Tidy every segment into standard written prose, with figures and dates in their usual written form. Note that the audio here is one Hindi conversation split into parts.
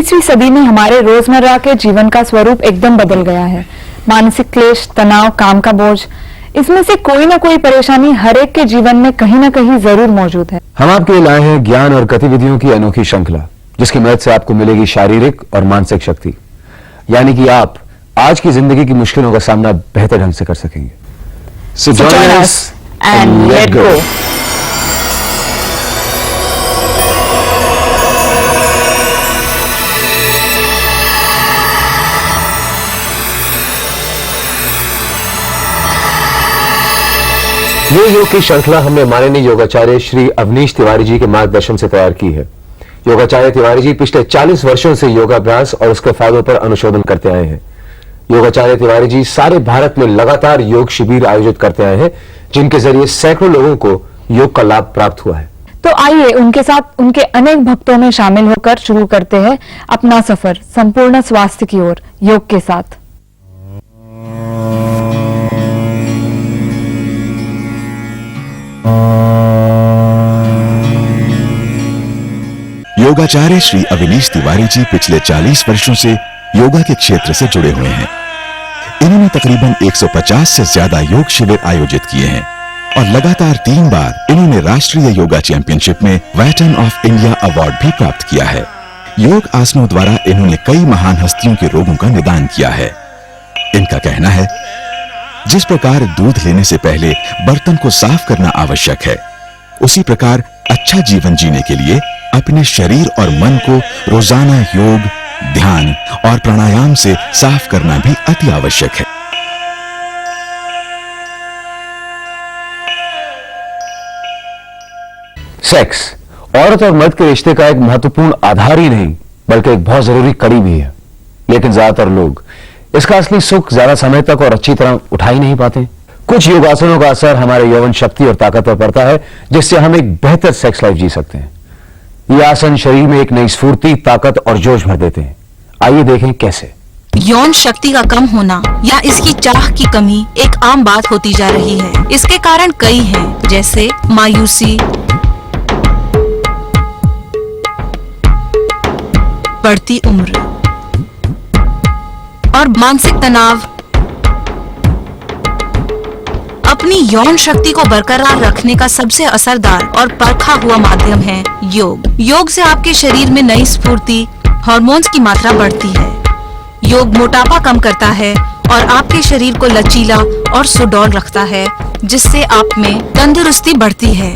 21वीं सदी में हमारे रोजमर्रा के जीवन का स्वरूप एकदम बदल गया है। मानसिक क्लेश, तनाव, काम का बोझ, इसमें से कोई ना कोई परेशानी हर एक के जीवन में कहीं ना कहीं जरूर मौजूद है। हम आपके लिए लाए हैं ज्ञान और गतिविधियों की अनोखी श्रृंखला, जिसकी मदद से आपको मिलेगी शारीरिक और मानसिक शक्ति, यानी कि आप आज की जिंदगी की मुश्किलों का सामना बेहतर ढंग से कर सकेंगे। So join us and let go. ये योग की श्रृंखला हमने माननीय योगाचार्य श्री अवनीश तिवारी जी के मार्गदर्शन से तैयार की है। योगाचार्य तिवारी जी पिछले 40 वर्षों से योगाभ्यास और उसके फायदों पर अनुशोधन करते आए हैं। योगाचार्य तिवारी जी सारे भारत में लगातार योग शिविर आयोजित करते आए हैं, जिनके जरिए सैकड़ों लोगों को योग का लाभ प्राप्त हुआ है। तो आइए उनके साथ उनके अनेक भक्तों में शामिल होकर शुरू करते हैं अपना सफर संपूर्ण स्वास्थ्य की ओर योग के साथ। योगाचार्य श्री अवनीश तिवारी जी पिछले 40 वर्षों से योगा के क्षेत्र से जुड़े हुए हैं। इन्होंने तकरीबन 150 से ज्यादा योग शिविर आयोजित किए हैं और लगातार 3 बार इन्होंने राष्ट्रीय योगा चैंपियनशिप में वेटरन ऑफ इंडिया अवार्ड भी प्राप्त किया है। योग आसनों द्वारा इन्होंने कई महान हस्तियों के रोगों का निदान किया है। इनका कहना है, जिस प्रकार दूध लेने से पहले बर्तन को साफ करना आवश्यक है, उसी प्रकार अच्छा जीवन जीने के लिए अपने शरीर और मन को रोजाना योग, ध्यान और प्राणायाम से साफ करना भी अति आवश्यक है। सेक्स औरत और मर्द के रिश्ते का एक महत्वपूर्ण आधार ही नहीं, बल्कि एक बहुत जरूरी कड़ी भी है। लेकिन ज्यादातर लोग इसका असली सुख ज्यादा समय तक और अच्छी तरह उठा ही नहीं पाते। कुछ योगासनों का असर हमारे यौवन शक्ति और ताकत पर पड़ता है, जिससे हम एक बेहतर सेक्स लाइफ जी सकते हैं। ये आसन शरीर में एक नई स्फूर्ति, ताकत और जोश भर देते हैं। आइए देखें कैसे। यौन शक्ति का कम होना या इसकी चाह की कमी एक आम बात होती जा रही है। इसके कारण कई हैं, जैसे मायूसी, बढ़ती उम्र और मानसिक तनाव। अपनी यौन शक्ति को बरकरार रखने का सबसे असरदार और परखा हुआ माध्यम है योग। योग से आपके शरीर में नई स्फूर्ति, हार्मोन्स की मात्रा बढ़ती है। योग मोटापा कम करता है और आपके शरीर को लचीला और सुडौल रखता है, जिससे आप में तंदुरुस्ती बढ़ती है।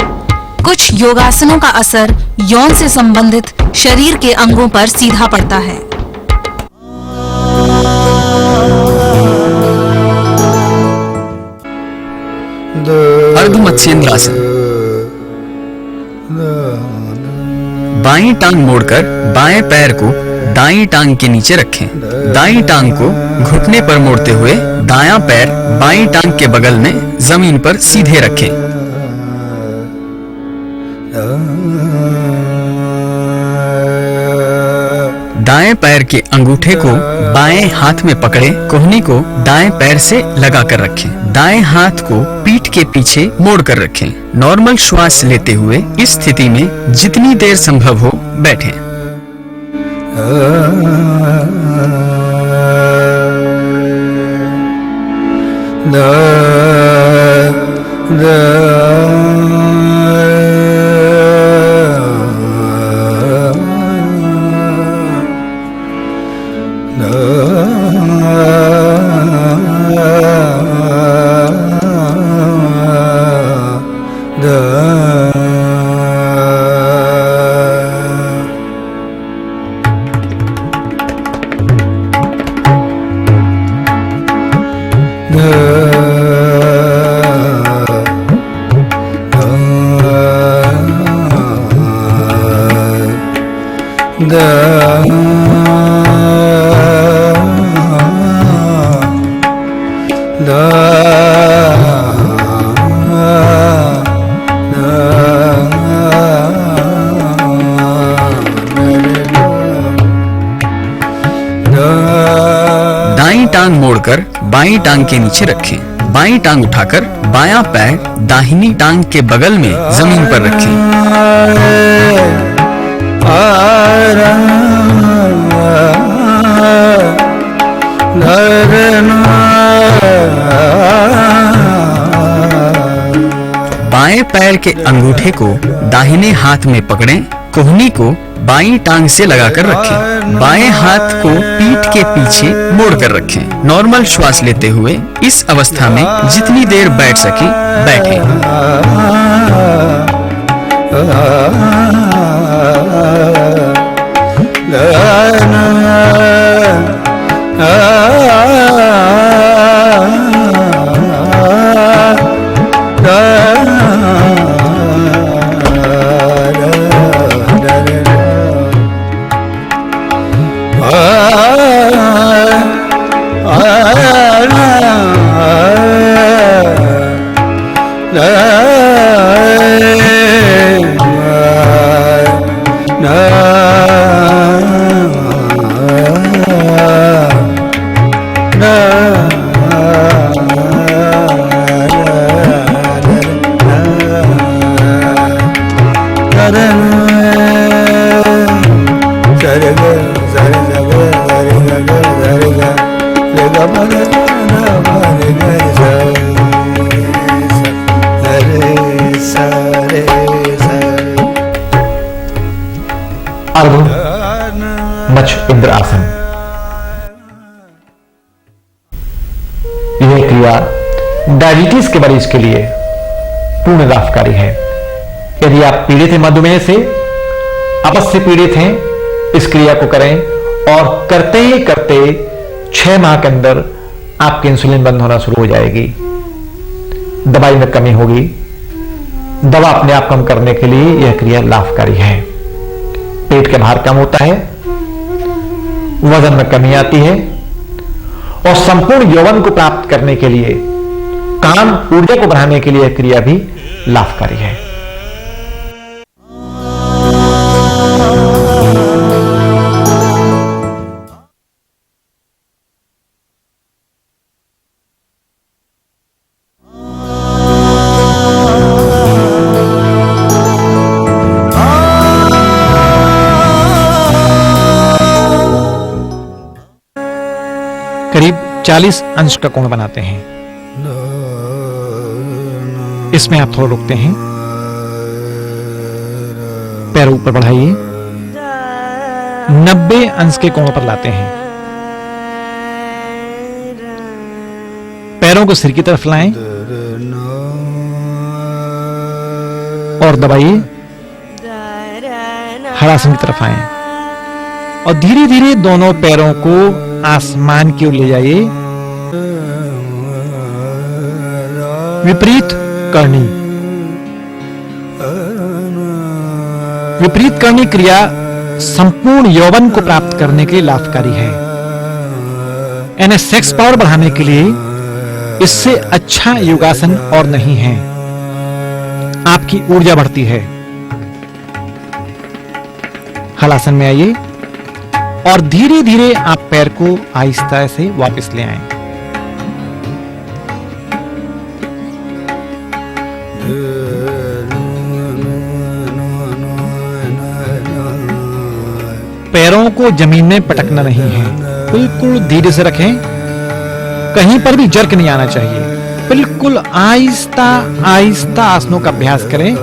कुछ योगासनों का असर यौन से संबंधित शरीर के अंगों पर सीधा पड़ता है। अर्ध मत्स्येंद्रासन। बाईं टांग मोड़कर बाएं पैर को दाईं टांग के नीचे रखें। दाईं टांग को घुटने पर मोड़ते हुए दायां पैर बाईं टांग के बगल में जमीन पर सीधे रखें। दाएं पैर के अंगूठे को बाएं हाथ में पकड़े, कोहनी को दाएं पैर से लगाकर रखें। दाएं हाथ को पीठ के पीछे मोड़ कर रखें। नॉर्मल श्वास लेते हुए इस स्थिति में जितनी देर संभव हो बैठें। दाईं टांग मोड़कर बाईं टांग के नीचे रखें। बाईं टांग उठाकर बायां पैर दाहिनी टांग के बगल में जमीन पर रखें। पैर के अंगूठे को दाहिने हाथ में पकड़ें, कोहनी को बाईं टांग से लगाकर रखें, बाएं हाथ को पीठ के पीछे मोड़कर रखें। नॉर्मल श्वास लेते हुए इस अवस्था में जितनी देर बैठ सके बैठें। मच्छ इंद्र आसन। यह क्रिया डायबिटीज के मरीज के लिए पूर्ण लाभकारी है। यदि आप पीड़ित हैं मधुमेह से, अपच से पीड़ित हैं, इस क्रिया को करें और करते ही करते 6 माह के अंदर आपकी इंसुलिन बंद होना शुरू हो जाएगी, दवाई में कमी होगी। दवा अपने आप कम करने के लिए यह क्रिया लाभकारी है। पेट का भार कम होता है, वजन में कमी आती है और संपूर्ण यौवन को प्राप्त करने के लिए, काम ऊर्जा को बढ़ाने के लिए यह क्रिया भी लाभकारी है। करीब 40 अंश का कोण बनाते हैं। इसमें आप थोड़ा रुकते हैं, पैर ऊपर बढ़ाइए, 90 अंश के कोण पर लाते हैं। पैरों को सिर की तरफ लाएं और दबाइए, हरासन की तरफ आए और धीरे धीरे दोनों पैरों को आसमान की ओर ले जाइए। विपरीत करनी। विपरीत करनी क्रिया संपूर्ण यौवन को प्राप्त करने के लिए लाभकारी है। यानी सेक्स पावर बढ़ाने के लिए इससे अच्छा योगासन और नहीं है। आपकी ऊर्जा बढ़ती है। हलासन में आइए और धीरे धीरे आप पैर को आहिस्ता से वापस ले आएं। पैरों को जमीन में पटकना नहीं है, बिल्कुल धीरे से रखें। कहीं पर भी जर्क नहीं आना चाहिए। बिल्कुल आहिस्ता आहिस्ता आसनों का अभ्यास करें।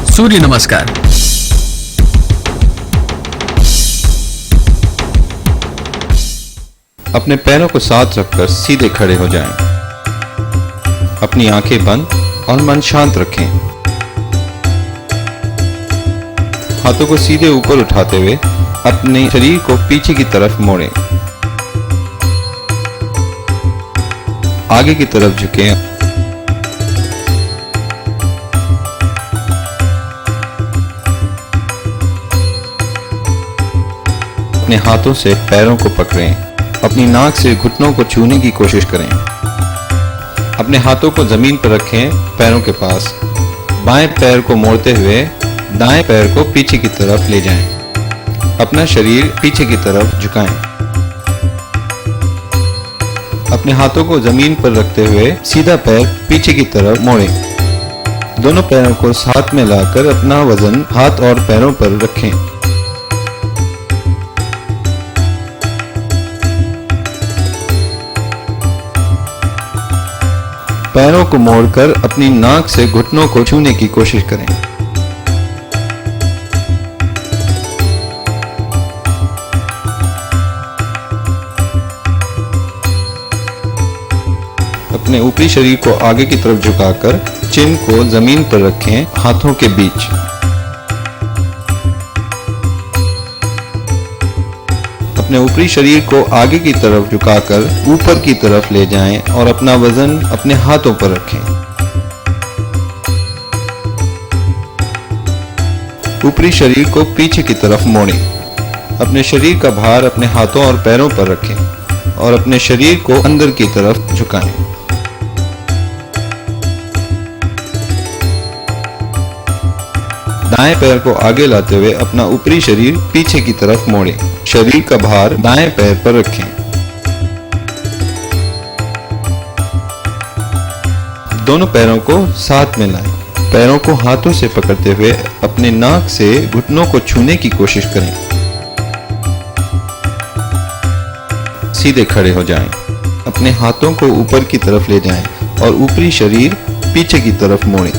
सूर्य नमस्कार। अपने पैरों को साथ रखकर सीधे खड़े हो जाएं। अपनी आंखें बंद और मन शांत रखें। हाथों को सीधे ऊपर उठाते हुए अपने शरीर को पीछे की तरफ मोड़ें। आगे की तरफ झुकें। अपने हाथों से पैरों को पकड़ें। अपनी नाक से घुटनों को छूने की कोशिश करें। अपने हाथों को जमीन पर रखें, पैरों के पास। बाएं पैर को मोड़ते हुए दाएं पैर को पीछे की तरफ ले जाएं। अपना शरीर पीछे की तरफ झुकाएं। अपने हाथों को जमीन पर रखते हुए सीधा पैर पीछे की तरफ मोड़ें। दोनों पैरों को साथ में लाकर अपना वजन हाथ और पैरों पर रखें। पैरों को मोड़कर अपनी नाक से घुटनों को छूने की कोशिश करें। अपने ऊपरी शरीर को आगे की तरफ झुकाकर चिन को जमीन पर रखें, हाथों के बीच। अपने ऊपरी शरीर को आगे की तरफ झुकाकर ऊपर की तरफ ले जाएं और अपना वजन अपने हाथों पर रखें। ऊपरी शरीर को पीछे की तरफ मोड़ें। अपने शरीर का भार अपने हाथों और पैरों पर रखें और अपने शरीर को अंदर की तरफ झुकाएं। दाएं पैर को आगे लाते हुए अपना ऊपरी शरीर पीछे की तरफ मोड़ें। शरीर का भार दाएं पैर पर रखें। दोनों पैरों को साथ में लाएं। पैरों को हाथों से पकड़ते हुए अपने नाक से घुटनों को छूने की कोशिश करें। सीधे खड़े हो जाएं। अपने हाथों को ऊपर की तरफ ले जाएं और ऊपरी शरीर पीछे की तरफ मोड़ें।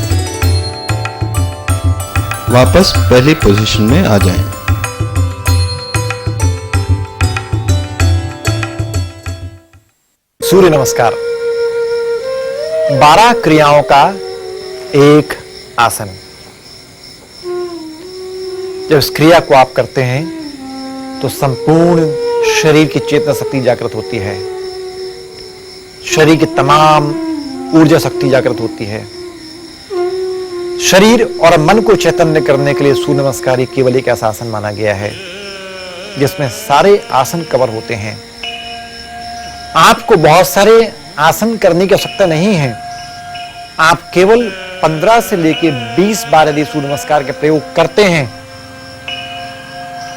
वापस पहली पोजीशन में आ जाएं। सूर्य नमस्कार 12 क्रियाओं का एक आसन। जब इस क्रिया को आप करते हैं तो संपूर्ण शरीर की चेतना शक्ति जागृत होती है, शरीर की तमाम ऊर्जा शक्ति जागृत होती है। शरीर और मन को चैतन्य करने के लिए सूर्य नमस्कार ही केवल एक ऐसा आसन माना गया है जिसमें सारे आसन कवर होते हैं। आपको बहुत सारे आसन करने की आवश्यकता नहीं है। आप केवल 15 से लेकर 20 बार यदि सूर्य नमस्कार के प्रयोग करते हैं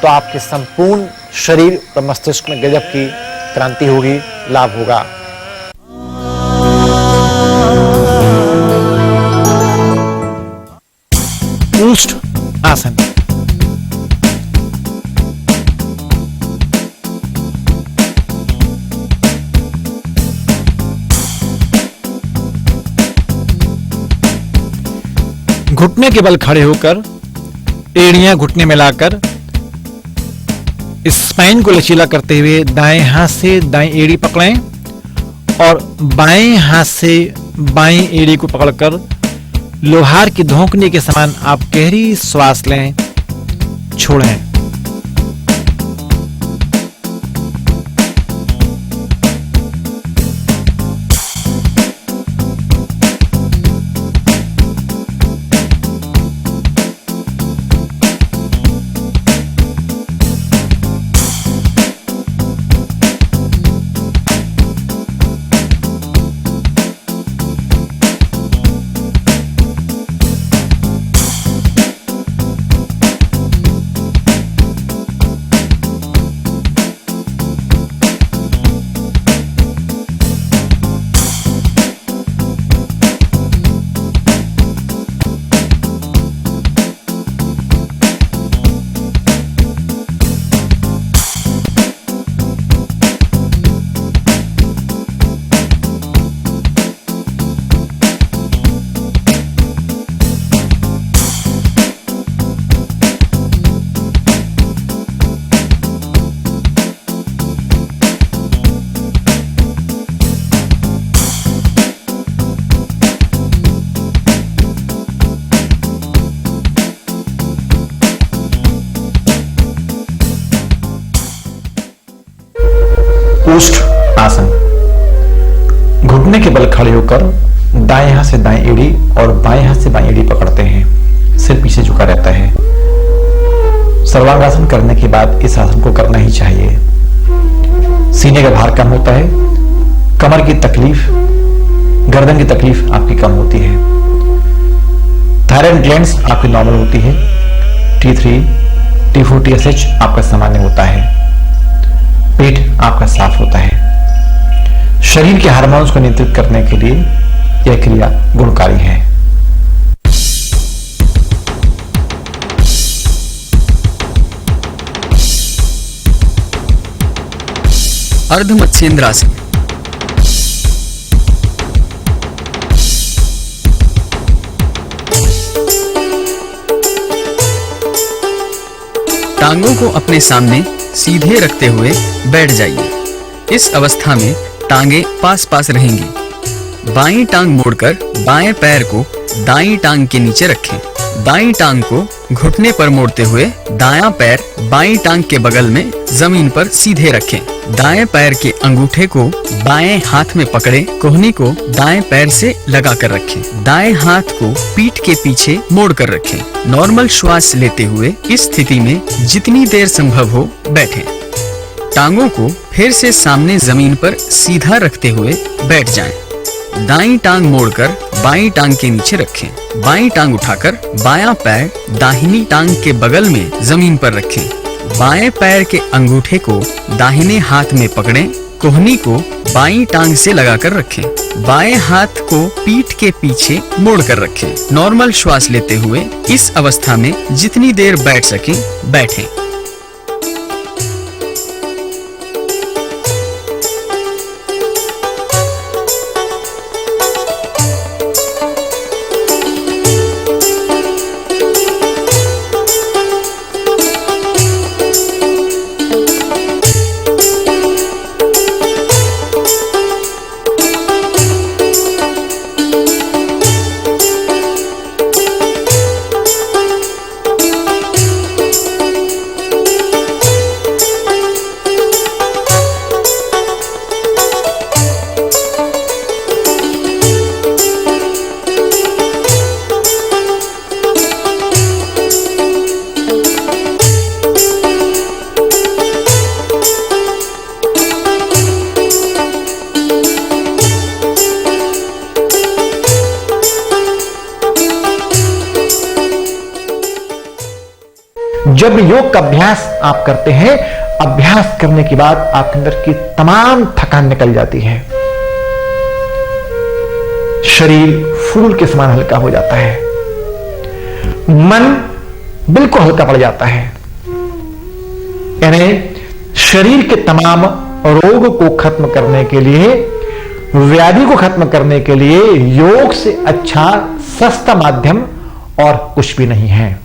तो आपके संपूर्ण शरीर और मस्तिष्क में गजब की क्रांति होगी, लाभ होगा। ऊष्ठ आसन। घुटने के बल खड़े होकर एड़ियां घुटने में लाकर स्पाइन को लचीला करते हुए दाएं हाथ से दाएं एड़ी पकड़ें और बाएं हाथ से बाएं एड़ी को पकड़कर लोहार की धोंकने के समान आप गहरी श्वास लें, छोड़ें। ऊष्ठ आसन। घुटने के बल खड़े होकर दाएं हाथ से दाएं एड़ी और बाएं हाथ से बाएं एड़ी पकड़ते हैं, सिर पीछे झुका रहता है। सर्वांगासन करने के बाद इस आसन को करना ही चाहिए। सीने का भार कम होता है, कमर की तकलीफ, गर्दन की तकलीफ आपकी कम होती है, थायराइड ग्लैंड्स आपकी नॉर्मल होती है, T3, T4, TSH आपका सामान्य होता है, पेट आपका साफ होता है। शरीर के हार्मोन्स को नियंत्रित करने के लिए यह क्रिया गुणकारी है। अर्ध मत्स्येंद्रासन। टांगों को अपने सामने सीधे रखते हुए बैठ जाइए। इस अवस्था में टांगे पास पास रहेंगी। बाईं टांग मोड़कर बाएं पैर को दाईं टांग के नीचे रखें। दाईं टांग को घुटने पर मोड़ते हुए दायां पैर बाईं टांग के बगल में जमीन पर सीधे रखें। दाएं पैर के अंगूठे को बाएं हाथ में पकड़े कोहनी को दाएं पैर से लगा कर रखें। दाएं हाथ को पीठ के पीछे मोड़ कर रखें। नॉर्मल श्वास लेते हुए इस स्थिति में जितनी देर संभव हो बैठें। टांगों को फिर से सामने जमीन पर सीधा रखते हुए बैठ जाएं। दाईं टांग मोड़कर बाईं टांग के नीचे रखें। बाईं टांग उठाकर बायां पैर दाहिनी टांग के बगल में जमीन पर रखें। बाएं पैर के अंगूठे को दाहिने हाथ में पकड़ें। कोहनी को बाईं टांग से लगाकर रखें। बाएं हाथ को पीठ के पीछे मोड़ कर रखें। नॉर्मल श्वास लेते हुए इस अवस्था में जितनी देर बैठ सकें बैठें। जब योग का अभ्यास आप करते हैं, अभ्यास करने के बाद आपके अंदर की तमाम थकान निकल जाती है। शरीर फूल के समान हल्का हो जाता है। मन बिल्कुल हल्का पड़ जाता है। यानी शरीर के तमाम रोग को खत्म करने के लिए, व्याधि को खत्म करने के लिए योग से अच्छा सस्ता माध्यम और कुछ भी नहीं है।